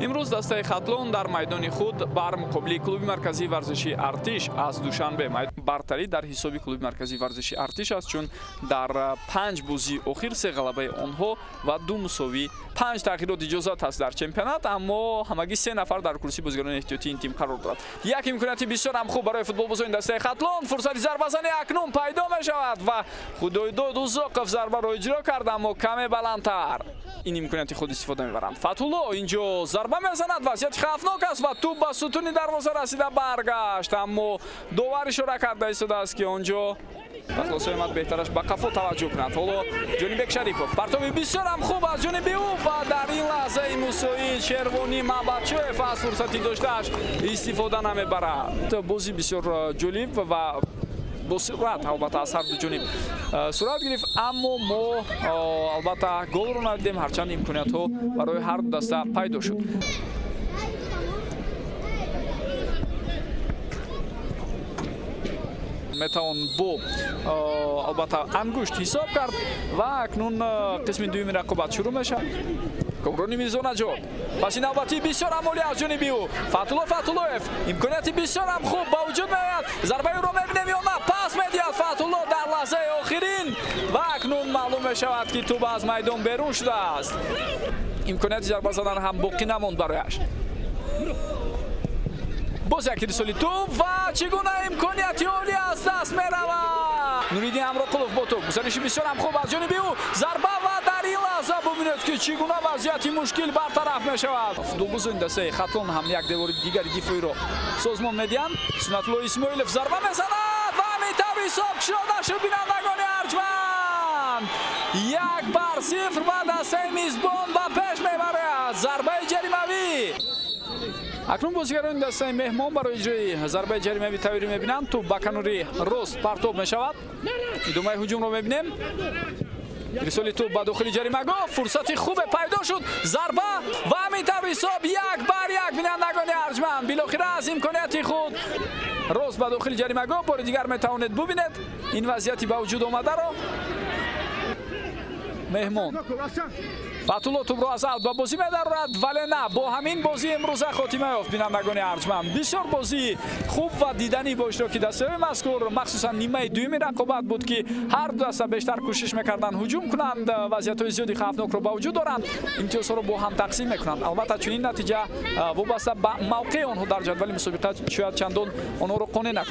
امروز دسته خاتلون در میدان خود بر مقابل کلوب مرکزی ورزشی ارتش از دوشنبه برتری در حساب کلوب مرکزی ورزشی ارتش است، چون در 5 بازی اخیر 3 غلبه آنها و 2 مساوی 5 تغییرات اجازت است در چمپیونات، اما همگی 3 نفر در کرسی بازیکنان احتیاطی این تیم قرار دارد. یک امکانات بسیار هم خوب برای فوتبال بازان دسته خاتلون، فرصت ضربه زنی اکنون پیدا می شود و خدایداد اوزاقف ضربه را اجرا کرد، اما کمی بلندتر این امکانات خود استفاده میبرند. فتح‌الله اینجا ضربه میزند، وضعیت خطرناک است و توپ به ستون دروازه رسیده برگشت، اما داور اشاره کرده ایستاده است که آنجا خلاص اومد بهترش به قفا توجه کند. حالا جانبک شریفов پرتابی بسیار هم خوب از جانب او و در این لحظه موسوی چرونی مبچوف از فرصتی داشتهش استفاده نمیبرد. بازی بسیار جالب و با سرعت البته از هر دو جانب صورت گرفت، اما ما البته گل رو ندیدیم، هرچند امکانات ها برای هر دو دسته پیدا شد. میتوان با البته انگشت حساب کرد و اکنون قسم دوم رقابت شروع میشه. کامرانی میزون نجات پس این نوبتی بسیار عمالی از جانب او فتح‌الله امکاناتی بسیار هم خوب با وجود میاد، ضربه رو میبینیم یا نه، پاس میدهد فتح‌الله در لحظه آخرین و اکنون معلوم میشود که توپ از میدان بیرون شده است. امکانات ضربه زدن هم باقی نماند برایش. باز یک رسالی توپ و چگونه امکانیتی عالی از دست میرود. نوریدین امراقلوف با توپ گذارشی بسیار هم خوب از جانب او، ضربه و در این لحظه ببینید که چگونه وضعیت مشکل برطرف میشود. دو بزرگ دسته خاتلون هم یک دیوار دیگری دفاعی را سازمان میدهند. سنت‌الله اسماعیلov ضربه میزند و میتوان حساب شده شد. بینندگان ارجمند 1-0 و دسته میزبان به پیش میبرد. ضربه جریمه‌ای اکنون بازیگران دسته مهمان برای اجرای ضربه جریمه‌ای تغییر می‌بینند. تو با کناری راست پرتاب می‌شود. ادامه هجوم رو می‌بینیم. رسالی تو با داخل جریمه‌گاه فرصت خوب پیدا شد، ضربه و میتوان حساب 1-1. بینندگان ارجمند بالاخره از امکانات خود راست با داخل جریمه‌گاه بار دیگر میتوانید ببینید این وضعیتی به وجود آمده را. مهمان فتح‌الله توپ را از با بازی می‌دارد، ولی نه، با همین بازی امروز خاتمه یافت. بینندگان ارجمند بسیار بازی خوب و دیدنی با اشتراک دسته مذکور، مخصوصا نیمه دوم رقابت بود که هر دو دسته بیشتر کوشش می‌کردند هجوم کنند، وضعیت‌های زیادی خطرناک را با وجود دارند، امتیازها را با هم تقسیم می‌کنند. البته چنین نتیجه وابسته به موقع آنها در جدول مسابقه شاید چندان آنها را قانع نکند.